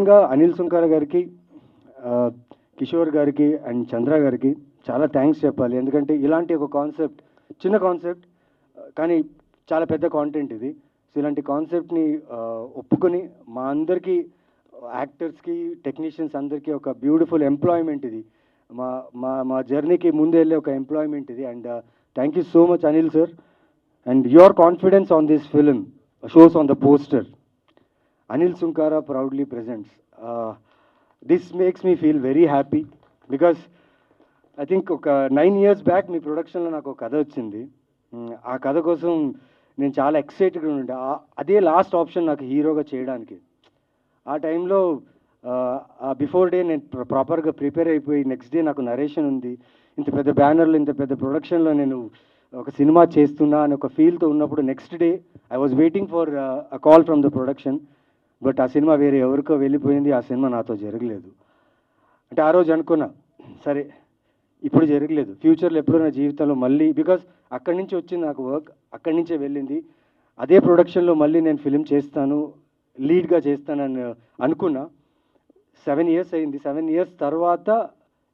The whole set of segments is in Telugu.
ముఖ్యంగా అనిల్ సుంకర గారికి, కిషోర్ గారికి అండ్ చంద్ర గారికి చాలా థ్యాంక్స్ చెప్పాలి. ఎందుకంటే ఇలాంటి ఒక కాన్సెప్ట్, చిన్న కాన్సెప్ట్ కానీ చాలా పెద్ద కాంటెంట్ ఇది. సో ఇలాంటి కాన్సెప్ట్ని ఒప్పుకొని మా అందరికీ, యాక్టర్స్కి, టెక్నీషియన్స్ అందరికీ ఒక బ్యూటిఫుల్ ఎంప్లాయ్మెంట్ ఇది. మా మా మా జర్నీకి ముందు వెళ్ళే ఒక ఎంప్లాయ్మెంట్ ఇది. And thank you so much Anil sir. And your confidence on this film shows on the poster. Anil Sunkara proudly presents. This makes me feel very happy because I think ఒక 9 years బ్యాక్ మీ ప్రొడక్షన్లో నాకు ఒక కథ వచ్చింది. ఆ కథ కోసం నేను చాలా ఎక్సైటెడ్గా ఉండే. అదే లాస్ట్ ఆప్షన్ నాకు హీరోగా చేయడానికి. ఆ టైంలో బిఫోర్ డే నేను ప్రాపర్గా ప్రిపేర్ అయిపోయి నెక్స్ట్ డే నాకు నరేషన్ ఉంది. ఇంత పెద్ద బ్యానర్లో, ఇంత పెద్ద ప్రొడక్షన్లో నేను ఒక సినిమా చేస్తున్నా అని ఒక ఫీల్తో ఉన్నప్పుడు next day I was waiting for a call from the production. But ఆ సినిమా వేరే ఎవరికో వెళ్ళిపోయింది. ఆ సినిమా నాతో జరగలేదు. అంటే ఆ రోజు అనుకున్నా, సరే ఇప్పుడు జరగలేదు, ఫ్యూచర్లో ఎప్పుడో నా జీవితంలో మళ్ళీ, బికాజ్ అక్కడి నుంచి వచ్చింది నాకు వర్క్, అక్కడి నుంచే వెళ్ళింది. అదే ప్రొడక్షన్లో మళ్ళీ నేను ఫిలిం చేస్తాను, లీడ్గా చేస్తానని అనుకున్నా. 7 years అయింది. 7 years తర్వాత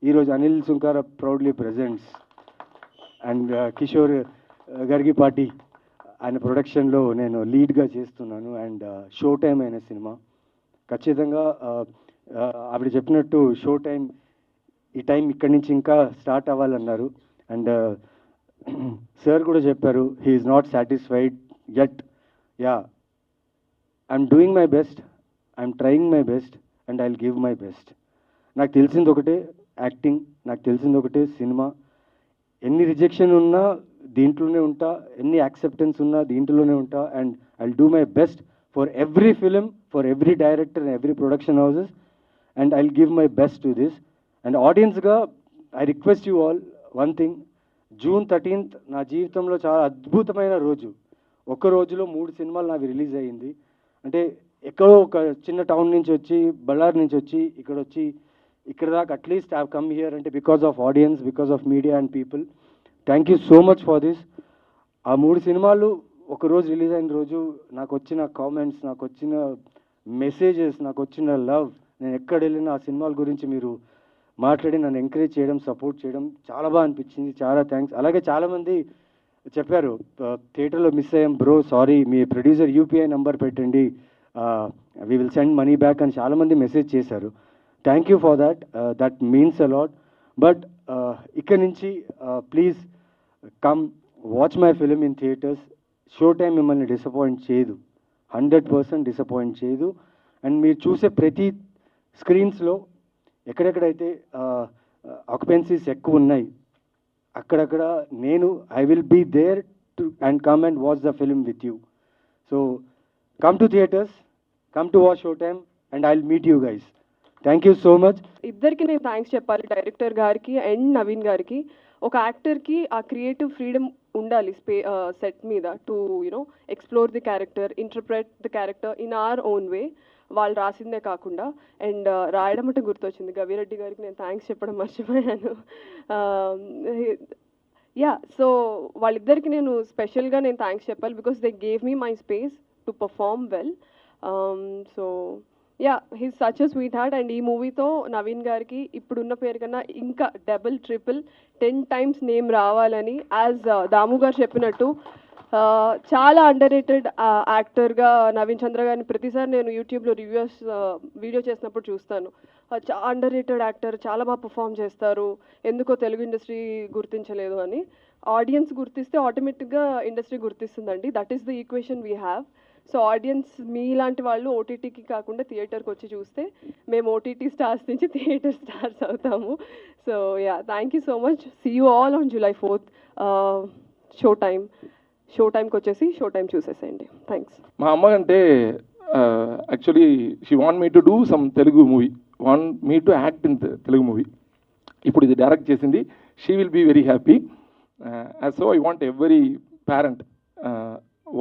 ఈరోజు Anil Sunkara proudly presents and Kishore Gargipati ఆయన ప్రొడక్షన్లో నేను లీడ్గా చేస్తున్నాను. అండ్ షో టైం అయిన సినిమా ఖచ్చితంగా ఆవిడ చెప్పినట్టు షో టైం, ఈ టైం ఇక్కడి నుంచి ఇంకా స్టార్ట్ అవ్వాలన్నారు. అండ్ సార్ కూడా చెప్పారు, he is not satisfied yet. Yeah, I'm doing my best, I'm trying my best and I will give my best. నాకు తెలిసింది ఒకటే యాక్టింగ్, నాకు తెలిసింది ఒకటే సినిమా. ఎన్ని రిజెక్షన్ ఉన్నా దీంట్లోనే ఉంటా, ఎన్ని యాక్సెప్టెన్స్ ఉన్నా దీంట్లోనే ఉంటా. And I will do my best for every film, for every director and every production houses. And I will give my best to this. And ఆడియన్స్గా I request you all one thing. June 13th నా జీవితంలో చాలా అద్భుతమైన రోజు. ఒక్క రోజులో 3 సినిమాలు నావి రిలీజ్ అయ్యింది. అంటే ఎక్కడో ఒక చిన్న టౌన్ నుంచి వచ్చి, బళ్ళారి నుంచి వచ్చి ఇక్కడ దాకా అట్లీస్ట్ ఐ కమ్ హియర్ అంటే because of audience, because of media and people. Thank you so much for this. ఆ 3 సినిమాలు ఒకరోజు రిలీజ్ అయిన రోజు నాకు వచ్చిన కామెంట్స్, నాకు వచ్చిన మెసేజెస్, నాకు వచ్చిన లవ్, నేను ఎక్కడ వెళ్ళినా ఆ సినిమాల గురించి మీరు మాట్లాడి నన్ను ఎంకరేజ్ చేయడం, సపోర్ట్ చేయడం చాలా బాగా అనిపించింది. చాలా థ్యాంక్స్. అలాగే చాలామంది చెప్పారు, థియేటర్లో మిస్ అయ్యాం బ్రో, సారీ, మీ ప్రొడ్యూసర్ యూపీఐ నెంబర్ పెట్టండి, we will send money back అని చాలామంది మెసేజ్ చేశారు. Thank you for that, that means a lot. But ఇక్కడి నుంచి please come watch my film in theatres. Show time మిమ్మల్ని డిసప్పాయింట్ చేయదు, 100% డిసప్పాయింట్ చేయదు. అండ్ మీరు చూసే ప్రతి స్క్రీన్స్లో ఎక్కడెక్కడైతే ఆక్యుపెన్సీస్ ఎక్కువ ఉన్నాయి అక్కడక్కడ నేను I will be there to and come and watch the film with you. So come to theatres, come to watch show time and I will meet you guys. Thank you so much. ఇద్దరికి నేను థ్యాంక్స్ చెప్పాలి, డైరెక్టర్ గారికి అండ్ నవీన్ గారికి. ఒక యాక్టర్కి ఆ క్రియేటివ్ ఫ్రీడమ్ ఉండాలి సెట్ మీద to explore the character, interpret the character in our own way, వాళ్ళు రాసిందే కాకుండా. అండ్ రాయడం అంటే గుర్తొచ్చింది, గవిరెడ్డి గారికి నేను థ్యాంక్స్ చెప్పడం మర్చిపోయాను. యా, సో వాళ్ళిద్దరికి నేను స్పెషల్గా నేను థ్యాంక్స్ చెప్పాలి because they gave me my space to perform well. So yeah, he's such a sweet heart. And ఈ మూవీతో నవీన్ గారికి ఇప్పుడున్న పేరు కన్నా ఇంకా డబుల్, ట్రిపుల్, 10 times నేమ్ రావాలని, యాజ్ దాము గారు చెప్పినట్టు చాలా అండర్ రేటెడ్ యాక్టర్గా నవీన్ చంద్ర గారిని ప్రతిసారి నేను యూట్యూబ్లో వీడియో చేసినప్పుడు చూస్తాను. చాలా అండర్ రేటెడ్ యాక్టర్, చాలా బాగా పర్ఫామ్ చేస్తారు, ఎందుకో తెలుగు ఇండస్ట్రీ గుర్తించలేదు అని. ఆడియన్స్ గుర్తిస్తే ఆటోమేటిక్గా ఇండస్ట్రీ గుర్తిస్తుందండి. That is the equation we have. So audience మీలాంటి వాళ్ళు ఓటీటీకి కాకుండా థియేటర్కి వచ్చి చూస్తే మేము ఓటీటీ స్టార్స్ నుంచి థియేటర్ స్టార్స్ అవుతాము. So yeah, thank you so much. See you all on July 4th show టైంకి వచ్చేసి షో టైం చూసేసేయండి. థ్యాంక్స్. మా అమ్మ అంటే actually she want me to do some Telugu movie, want me to act in Telugu movie. ఇప్పుడు ఇది డైరెక్ట్ చేసింది. She will be very happy. So I want every parent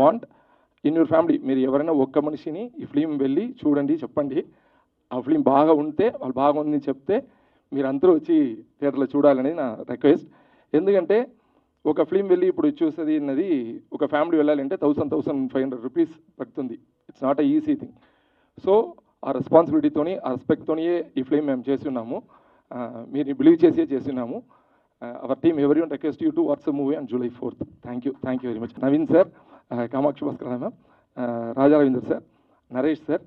want in your family, మీరు ఎవరైనా ఒక్క మనిషిని ఈ ఫిలిం వెళ్ళి చూడండి, చెప్పండి. ఆ ఫిలిం బాగా ఉంటే, వాళ్ళు బాగుందని చెప్తే మీరు అందరూ వచ్చి థియేటర్లో చూడాలని నా రిక్వెస్ట్. ఎందుకంటే ఒక ఫిలిం వెళ్ళి ఇప్పుడు చూసేది అన్నది, ఒక ఫ్యామిలీ వెళ్ళాలంటే 1,500 రూపీస్ పడుతుంది. It's not a easy thing. So ఆ రెస్పాన్సిబిలిటీతోని ఆ రెస్పెక్ట్తోని ఈ ఫిల్మ్ మేము చేసి ఉన్నాము. మీరు బిలీవ్ చేసి ఉన్నాము. Our team every one request you to watch the movie on July 4th. Thank you very much. Naveen sir, Kamakshi Bhaskar ma'am, Raja Ravinder sir, Naresh sir,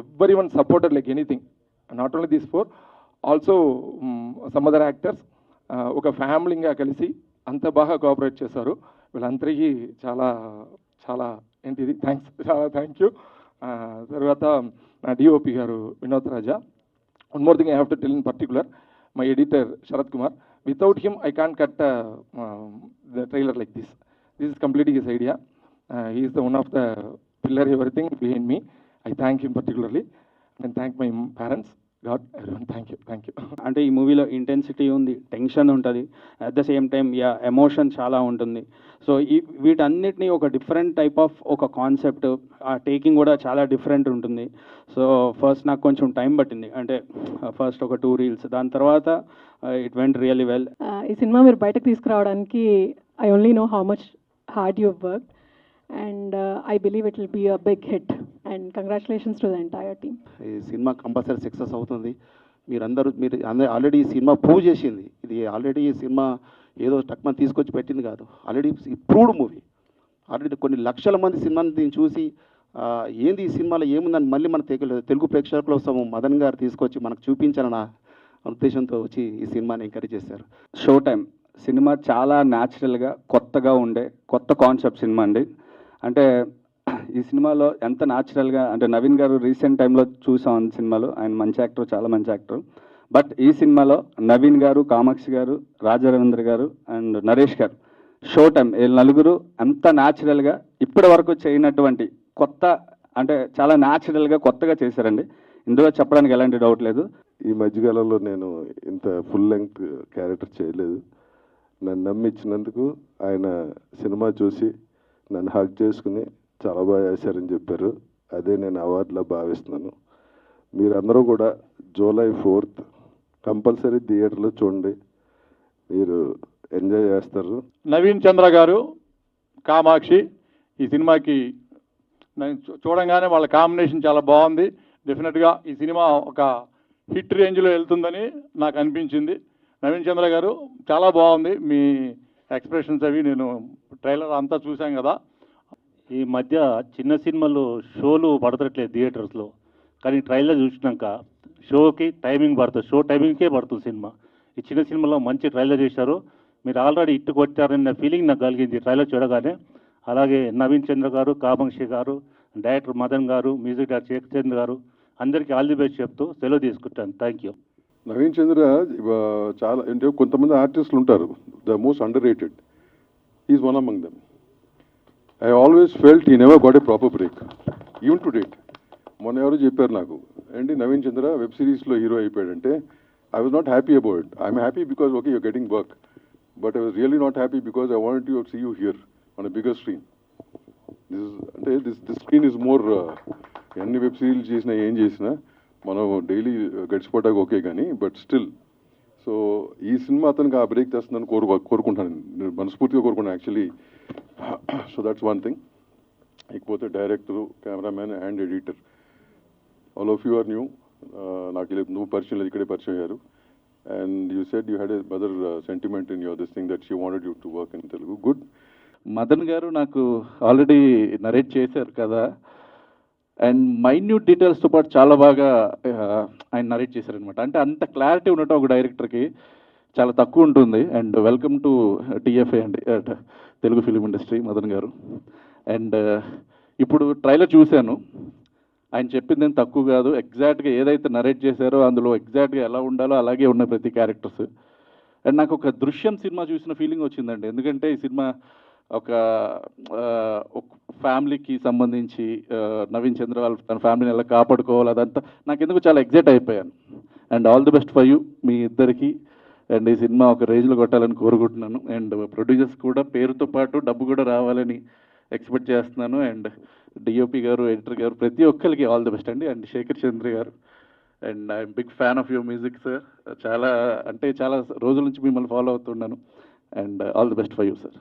every one supported like anything. Not only these 4, also some other actors. ఒక ఫ్యామిలీగా కలిసి అంత బాగా కోఆపరేట్ చేశారు. వీళ్ళందరికీ చాలా చాలా ఏంటిది థ్యాంక్స్, చాలా థ్యాంక్ యూ. తర్వాత నా డిఓపి గారు Vinod Raja. One more thing I have to tell in particular, my editor Sarath Kumar. Without him, I can't cut the trailer like this. This is completely his idea. He is the one of the pillar, everything behind me. I thank him particularly, and thank my parents, God, everyone. Thank you. అంటే ఈ మూవీలో ఇంటెన్సిటీ ఉంది, టెన్షన్ ఉంటుంది, at the same time emotion చాలా ఉంటుంది. సో వీటన్నిటిని ఒక డిఫరెంట్ టైప్ ఆఫ్ ఒక కాన్సెప్ట్, ఆ టేకింగ్ కూడా చాలా డిఫరెంట్ ఉంటుంది. సో ఫస్ట్ నాకు కొంచెం టైం పట్టింది, అంటే ఫస్ట్ ఒక 2 reels, దాని తర్వాత ఇట్ వెంట్ రియల్లీ వెల్. ఈ సినిమా మీరు బయటకు తీసుకురావడానికి I only know how much hard you work, and I believe it will be a big hit, and congratulations to the entire team. ఈ సినిమా కంపల్సరీ సక్సెస్ అవుతుంది. మీరు ఆల్రెడీ ఈ సినిమా ప్రూవ్ చేసింది. ఇది ఆల్రెడీ ఈ సినిమా ఏదో టక్మని తీసుకొచ్చి పెట్టింది కాదు, ఆల్రెడీ ప్రూవ్డ్ మూవీ. ఆల్రెడీ కొన్ని లక్షల మంది సినిమాని దీన్ని చూసి ఏంది ఈ సినిమాలో ఏముందని మళ్ళీ మన తెలుగు ప్రేక్షకుల కోసం మదన్ గారు తీసుకొచ్చి మనకు చూపించాలన్న ఉద్దేశంతో వచ్చి ఈ సినిమాని ఎంకరేజ్ చేశారు. షో టైం సినిమా చాలా న్యాచురల్గా కొత్తగా ఉండే కొత్త కాన్సెప్ట్ సినిమా అండి. అంటే ఈ సినిమాలో ఎంత న్యాచురల్గా, అంటే నవీన్ గారు రీసెంట్ టైంలో చూసాం సినిమాలో, ఆయన మంచి యాక్టర్, చాలా మంచి యాక్టర్. బట్ ఈ సినిమాలో నవీన్ గారు, కామాక్షి గారు, రాజా రవీంద్ర గారు అండ్ నరేష్ గారు, షో టైం, వీళ్ళు నలుగురు అంత న్యాచురల్గా ఇప్పటి వరకు చేయనటువంటి కొత్త, అంటే చాలా న్యాచురల్గా కొత్తగా చేశారండి. ఇందులో చెప్పడానికి ఎలాంటి డౌట్ లేదు. ఈ మధ్యకాలంలో నేను ఇంత ఫుల్ లెంగ్త్ క్యారెక్టర్ చేయలేదు. నన్ను నమ్మించినందుకు ఆయన సినిమా చూసి నన్ను హక్ చేసుకుని చాలా బాగా చేశారని చెప్పారు. అదే నేను అవార్డులా భావిస్తున్నాను. మీరందరూ కూడా July 4th కంపల్సరీ థియేటర్లో చూడండి, మీరు ఎంజాయ్ చేస్తారు. నవీన్ చంద్ర గారు, కామాక్షి ఈ సినిమాకి చూడంగానే వాళ్ళ కాంబినేషన్ చాలా బాగుంది. డెఫినెట్గా ఈ సినిమా ఒక హిట్ రేంజ్లో వెళ్తుందని నాకు అనిపించింది. నవీన్ చంద్ర గారు చాలా బాగుంది, మీ ఎక్స్ప్రెషన్స్ అవి నేను ట్రైలర్ అంతా చూసాం కదా. ఈ మధ్య చిన్న సినిమాలు షోలు పడతట్లేదు థియేటర్స్లో, కానీ ట్రైలర్ చూసినాక షోకి టైమింగ్ పడుతుంది, షో టైమింగ్కే పడుతుంది సినిమా. ఈ చిన్న సినిమాలో మంచి ట్రైలర్ చేశారు. మీరు ఆల్రెడీ ఇట్టు కొట్టారన్న ఫీలింగ్ నాకు కలిగింది ట్రైలర్ చూడగానే. అలాగే నవీన్ చంద్ర గారు, కామాక్షి గారు, డైరెక్టర్ మదన్ గారు, మ్యూజిక్ డైరెక్టర్ శేఖర్ చంద్ర గారు, అందరికీ ఆల్ ది బెస్ట్ చెప్తూ సెలవు తీసుకుంటాను. Thank you. నవీన్ చంద్ర చాలా, అంటే కొంతమంది ఆర్టిస్టులు ఉంటారు, the most under rated. Is one among them. I always felt he never got a proper break, even to date. మొన్న ఎవరు చెప్పారు నాకు, ఏంటి నవీన్ చంద్ర వెబ్ సిరీస్లో hero అయిపోయాడంటే, I was not happy about it. I'm happy because, okay, you're getting work. But I was really not happy because I wanted to see you here on a bigger screen. This screen is more, ఎన్ని వెబ్ సిరీస్ చేసినా ఏం చేసినా మనం డైలీ గడిచిపోవడానికి ఓకే కానీ, బట్ స్టిల్. సో ఈ సినిమా అతనికి ఆ బ్రేక్ తెస్తుందని కోరుకుంటాను, మనస్ఫూర్తిగా కోరుకుంటాను actually. So that's one thing. ఇకపోతే director, cameraman and editor, all of you are new. నాకు నువ్వు పరిచయం లేదు, ఇక్కడే పరిచయం అయ్యారు. And you said you had a mother sentiment in your this thing that she wanted you to work in Telugu. Good. Madan గారు నాకు ఆల్రెడీ నరేట్ చేశారు కదా, అండ్ మైన్యూట్ డీటెయిల్స్తో పాటు చాలా బాగా ఆయన నరేట్ చేశారనమాట. అంటే అంత క్లారిటీ ఉండటం ఒక డైరెక్టర్కి చాలా తక్కువ ఉంటుంది. అండ్ వెల్కమ్ టు TFA అండి, తెలుగు ఫిలిం ఇండస్ట్రీ, మదన్ గారు. అండ్ ఇప్పుడు ట్రైలర్ చూశాను, ఆయన చెప్పింది ఏం తక్కువ కాదు. ఎగ్జాక్ట్గా ఏదైతే నరేట్ చేశారో అందులో ఎగ్జాక్ట్గా ఎలా ఉండాలో అలాగే ఉన్నాయి ప్రతి క్యారెక్టర్స్. అండ్ నాకు ఒక దృశ్యం సినిమా చూసిన ఫీలింగ్ వచ్చిందండి. ఎందుకంటే ఈ సినిమా ఒక ఫ్యామిలీకి సంబంధించి నవీన్ చంద్ర వాళ్ళ తన ఫ్యామిలీని ఎలా కాపాడుకోవాలి అదంతా నాకు ఎందుకు చాలా ఎగ్జైట్ అయిపోయాను. And all the best for you, మీ ఇద్దరికి. అండ్ ఈ సినిమా ఒక రేంజ్లో కొట్టాలని కోరుకుంటున్నాను. అండ్ ప్రొడ్యూసర్స్ కూడా పేరుతో పాటు డబ్బు కూడా రావాలని ఎక్స్పెక్ట్ చేస్తున్నాను. అండ్ డిఓపి గారు, ఎడిటర్ గారు, ప్రతి ఒక్కరికి ఆల్ ది బెస్ట్ అండి. అండ్ శేఖర్ చంద్ర గారు, and I'm big fan of your music sir. చాలా రోజుల నుంచి మిమ్మల్ని ఫాలో అవుతున్నాను. And all the best for you sir.